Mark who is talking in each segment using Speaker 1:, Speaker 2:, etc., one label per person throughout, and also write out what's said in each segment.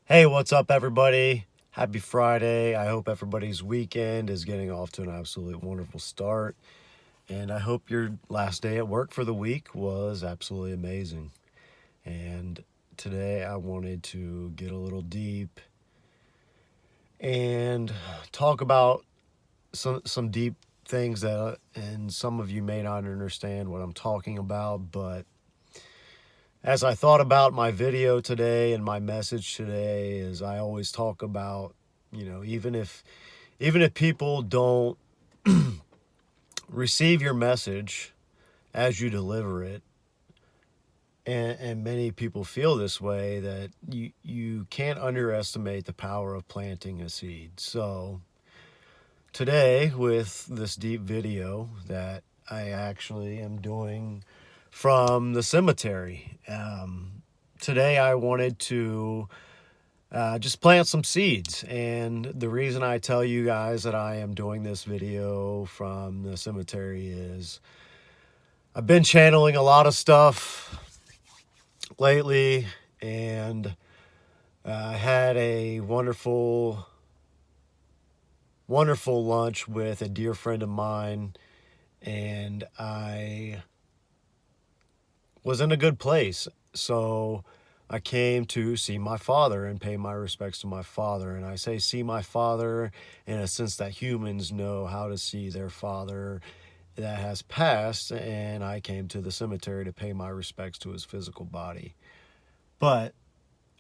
Speaker 1: Hey, what's up, everybody? Happy Friday. I hope everybody's weekend is getting off to an absolutely wonderful start. And I hope your last day at work for the week was absolutely amazing. And today I wanted to get a little deep and talk about some deep things that, and some of you may not understand what I'm talking about, but as I thought about my video today and my message today, is I always talk about, even if people don't receive your message as you deliver it, and many people feel this way, that you can't underestimate the power of planting a seed. So today, with this deep video that I actually am doing from the cemetery, today I wanted to just plant some seeds. And the reason I tell you guys that I am doing this video from the cemetery is I've been channeling a lot of stuff lately, and I had a wonderful, wonderful lunch with a dear friend of mine, and I was in a good place. So I came to see my father and pay my respects to my father. And I say see my father in a sense that humans know how to see their father that has passed. And I came to the cemetery to pay my respects to his physical body. But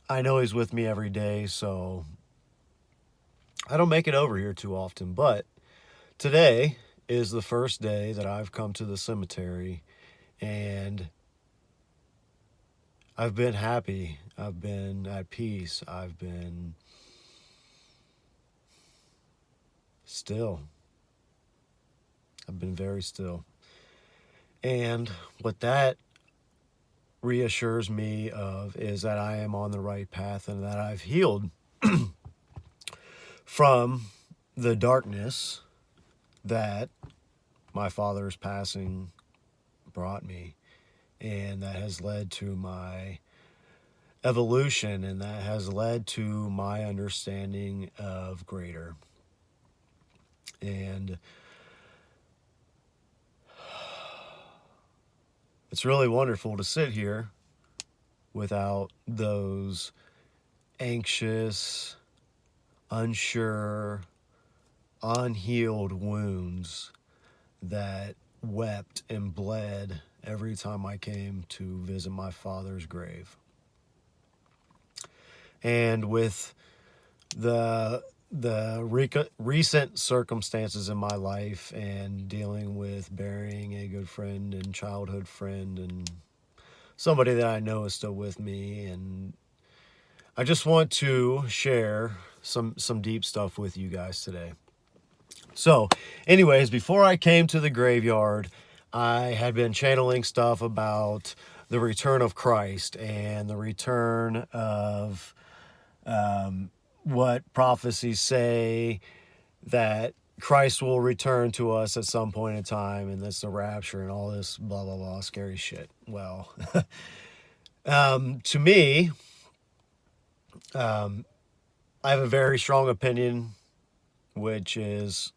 Speaker 1: I know he's with me every day, so I don't make it over here too often. But today is the first day that I've come to the cemetery, and I've been happy. I've been at peace. I've been still. I've been very still. And what that reassures me of is that I am on the right path and that I've healed from the darkness that my father's passing brought me. And that has led to my evolution, and that has led to my understanding of greater. And it's really wonderful to sit here without those anxious, unsure, unhealed wounds that wept and bled every time I came to visit my father's grave. And with the recent circumstances in my life, and dealing with burying a good friend and childhood friend and somebody that I know is still with me, and I just want to share some deep stuff with you guys today. So, anyways, before I came to the graveyard, I had been channeling stuff about the return of Christ and the return of what prophecies say that Christ will return to us at some point in time, and that's the rapture and all this blah, blah, blah, scary shit. Well, to me, I have a very strong opinion, which is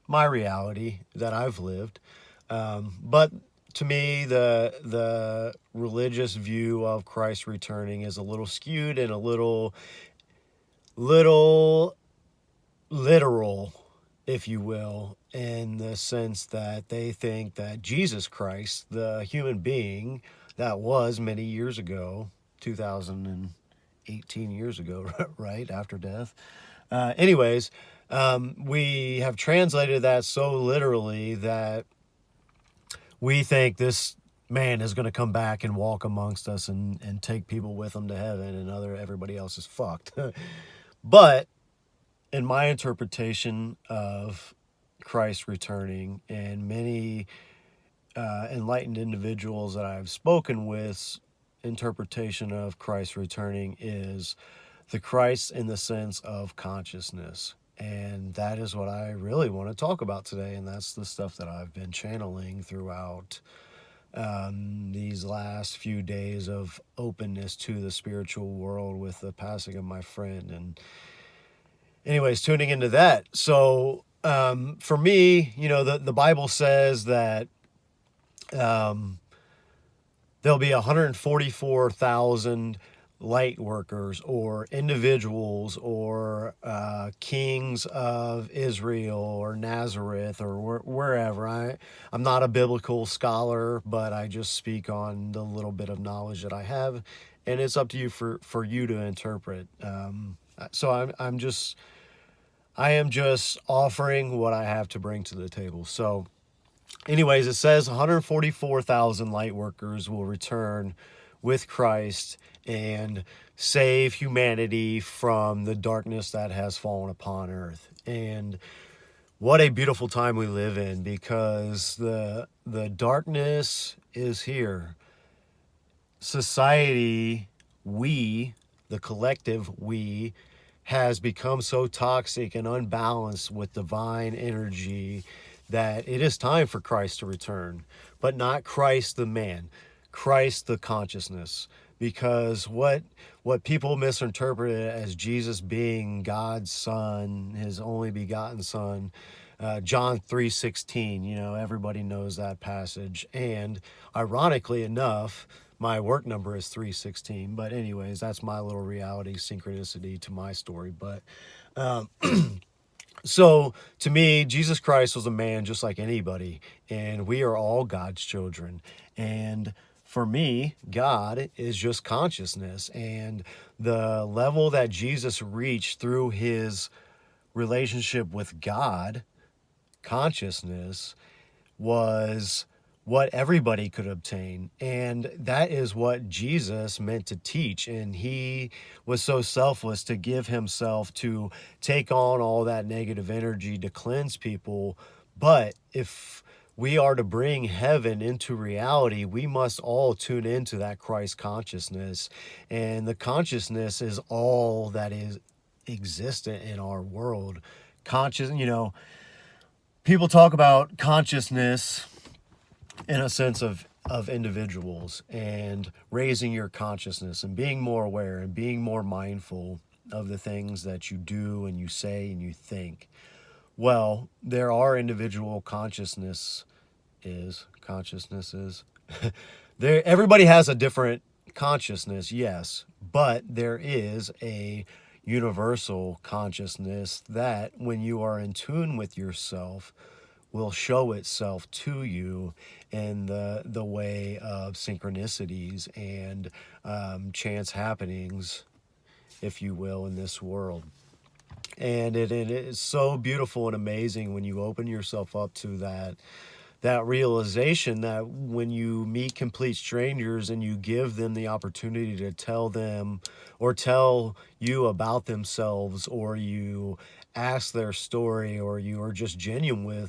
Speaker 1: my reality that I've lived. But to me, the religious view of Christ returning is a little skewed and a little literal, if you will, in the sense that they think that Jesus Christ, the human being that was many years ago, 2018 years ago, right after death. Anyways, we have translated that so literally that we think this man is going to come back and walk amongst us and take people with him to heaven, and everybody else is fucked. But in my interpretation of Christ returning, and many enlightened individuals that I've spoken with, interpretation of Christ returning is the Christ in the sense of consciousness. And that is what I really want to talk about today. And that's the stuff that I've been channeling throughout these last few days of openness to the spiritual world with the passing of my friend. And anyways, tuning into that. So for me, the Bible says that um, there'll be 144,000 light workers or individuals or kings of Israel or Nazareth or wherever. I'm not a biblical scholar, but I just speak on the little bit of knowledge that I have, and it's up to you for you to interpret. So I am just offering what I have to bring to the table. So anyways, it says 144,000 light workers will return with Christ and save humanity from the darkness that has fallen upon earth. And what a beautiful time we live in, because the darkness is here. Society, the collective we, has become so toxic and unbalanced with divine energy that it is time for Christ to return. But not Christ the man, Christ the consciousness. Because what people misinterpret as Jesus being God's son, his only begotten son, John 3:16, everybody knows that passage. And ironically enough, my work number is 316. But anyways, that's my little reality synchronicity to my story. But so to me, Jesus Christ was a man just like anybody, and we are all God's children. And for me, God is just consciousness, and the level that Jesus reached through his relationship with God, consciousness, was what everybody could obtain. And that is what Jesus meant to teach. And he was so selfless to give himself to take on all that negative energy to cleanse people. But if we are to bring heaven into reality, we must all tune into that Christ consciousness. And the consciousness is all that is existent in our world. People talk about consciousness in a sense of individuals and raising your consciousness and being more aware and being more mindful of the things that you do and you say and you think. Well, there are individual consciousnesses. There, everybody has a different consciousness, yes, but there is a universal consciousness that when you are in tune with yourself will show itself to you in the way of synchronicities and chance happenings, if you will, in this world. And it is so beautiful and amazing when you open yourself up to that realization that when you meet complete strangers and you give them the opportunity to tell them or tell you about themselves, or you ask their story, or you are just genuine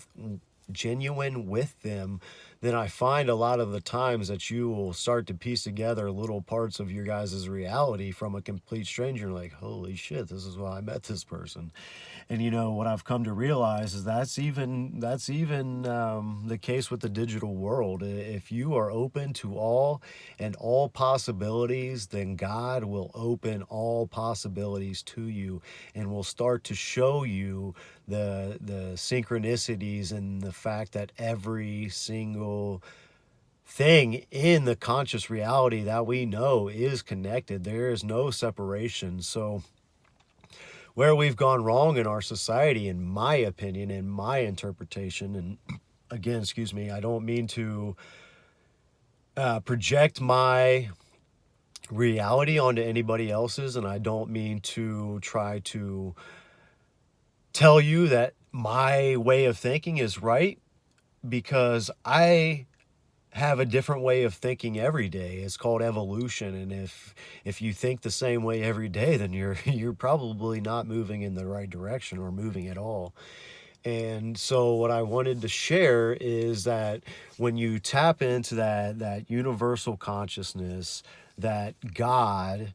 Speaker 1: with them, then I find a lot of the times that you will start to piece together little parts of your guys' reality from a complete stranger. Like, holy shit, this is why I met this person. And what I've come to realize is that's even the case with the digital world. If you are open to all possibilities, then God will open all possibilities to you and will start to show you the synchronicities and the fact that every single thing in the conscious reality that we know is connected. There is no separation. So where we've gone wrong in our society, in my opinion, in my interpretation, and again, excuse me, I don't mean to project my reality onto anybody else's, and I don't mean to try to tell you that my way of thinking is right, because I have a different way of thinking every day. It's called evolution, and if you think the same way every day, then you're probably not moving in the right direction or moving at all. And so what I wanted to share is that when you tap into that universal consciousness, that God,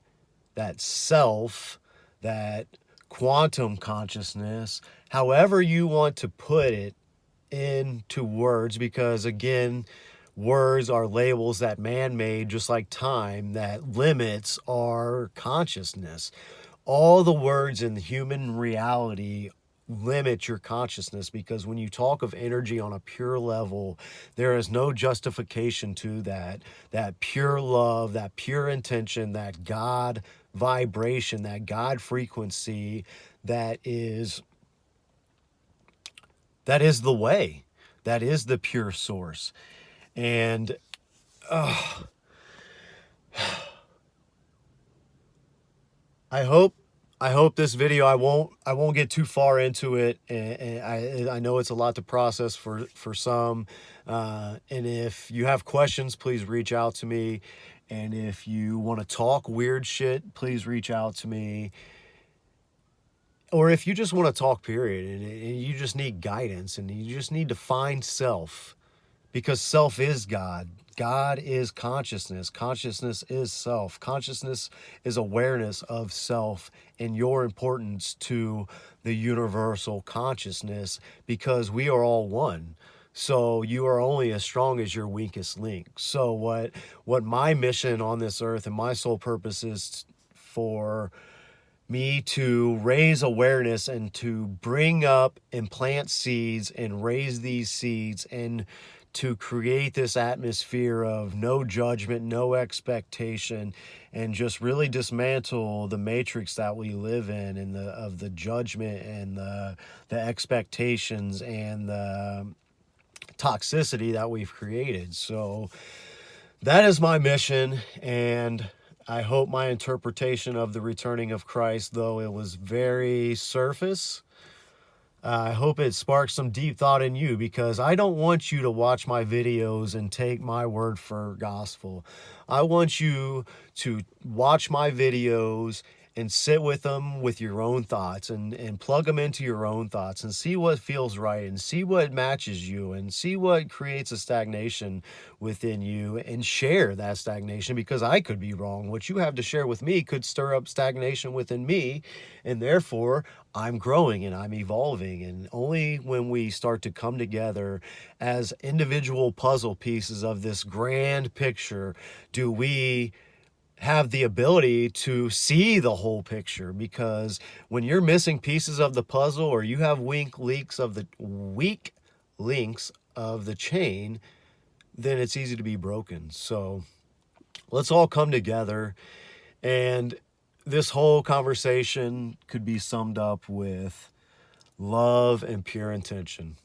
Speaker 1: that self, that quantum consciousness, however you want to put it into words, because again, words are labels that man made, just like time, that limits our consciousness. All the words in the human reality limit your consciousness, because when you talk of energy on a pure level, there is no justification to that pure love, that pure intention, that God vibration, that God frequency, that is the way, that is the pure source. And I hope this video, I won't get too far into it, and I know it's a lot to process for some. And if you have questions, please reach out to me. And if you want to talk weird shit, please reach out to me. Or if you just want to talk, period, and you just need guidance and you just need to find self, because self is God. God is consciousness. Consciousness is self. Consciousness is awareness of self and your importance to the universal consciousness, because we are all one. So you are only as strong as your weakest link. So what my mission on this earth and my sole purpose is for me to raise awareness and to bring up and plant seeds and raise these seeds, and to create this atmosphere of no judgment, no expectation, and just really dismantle the matrix that we live in, and the judgment and the expectations and the toxicity that we've created. So that is my mission, and I hope my interpretation of the returning of Christ, though it was very surface, I hope it sparks some deep thought in you, because I don't want you to watch my videos and take my word for gospel. I want you to watch my videos and sit with them with your own thoughts, and plug them into your own thoughts, and see what feels right, and see what matches you, and see what creates a stagnation within you, and share that stagnation, because I could be wrong. What you have to share with me could stir up stagnation within me, and therefore I'm growing and I'm evolving. And only when we start to come together as individual puzzle pieces of this grand picture do we have the ability to see the whole picture. Because when you're missing pieces of the puzzle, or you have weak links of the chain, then it's easy to be broken. So let's all come together. And this whole conversation could be summed up with love and pure intention.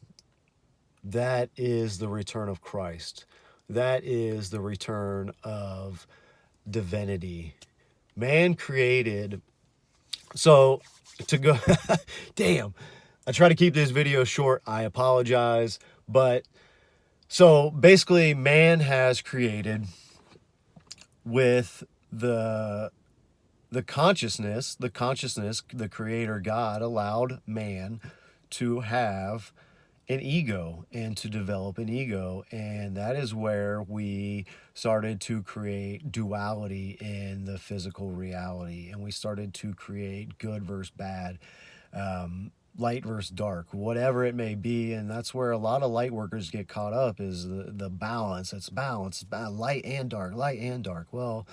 Speaker 1: That is the return of Christ. That is the return of divinity. Man created. So to go, damn, I try to keep this video short. I apologize. But so basically, man has created with the consciousness, the creator God allowed man to have an ego and to develop an ego. And that is where we started to create duality in the physical reality. And we started to create good versus bad, light versus dark, whatever it may be. And that's where a lot of light workers get caught up, is the balance. It's balance, light and dark, light and dark. Well,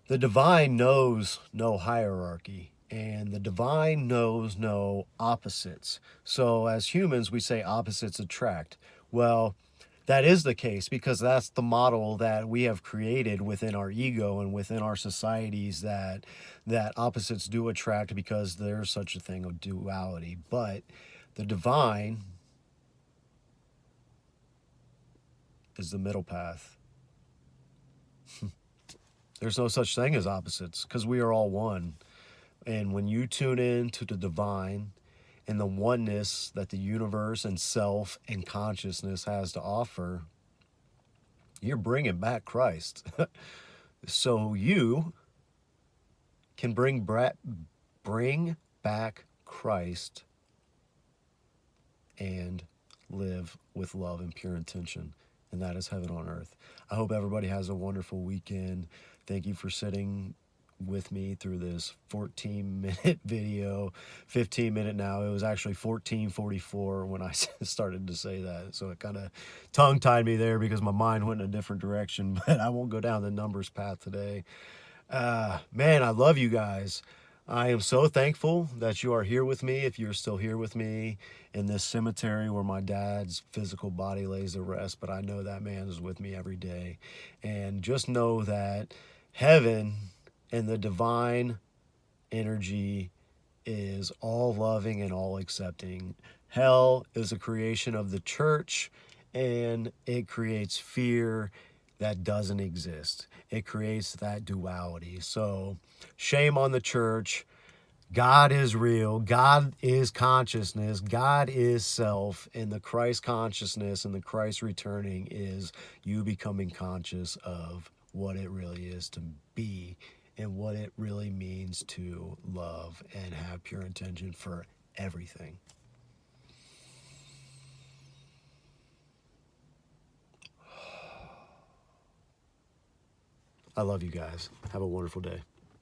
Speaker 1: the divine knows no hierarchy, and the divine knows no opposites. So as humans, we say opposites attract. Well, that is the case, because that's the model that we have created within our ego and within our societies, that opposites do attract, because there's such a thing of duality. But the divine is the middle path. There's no such thing as opposites, because we are all one. And when you tune in to the divine and the oneness that the universe and self and consciousness has to offer, you're bringing back Christ. So you can bring back Christ and live with love and pure intention. And that is heaven on earth. I hope everybody has a wonderful weekend. Thank you for sitting with me through this 14-minute video, 15-minute now. It was actually 14:44 when I started to say that. So it kind of tongue-tied me there because my mind went in a different direction, but I won't go down the numbers path today. Man, I love you guys. I am so thankful that you are here with me. If you're still here with me in this cemetery where my dad's physical body lays to rest, but I know that man is with me every day. And just know that heaven and the divine energy is all loving and all accepting. Hell is a creation of the church, and it creates fear that doesn't exist. It creates that duality. So, shame on the church. God is real. God is consciousness. God is self. And the Christ consciousness and the Christ returning is you becoming conscious of what it really is to be and what it really means to love and have pure intention for everything. I love you guys. Have a wonderful day.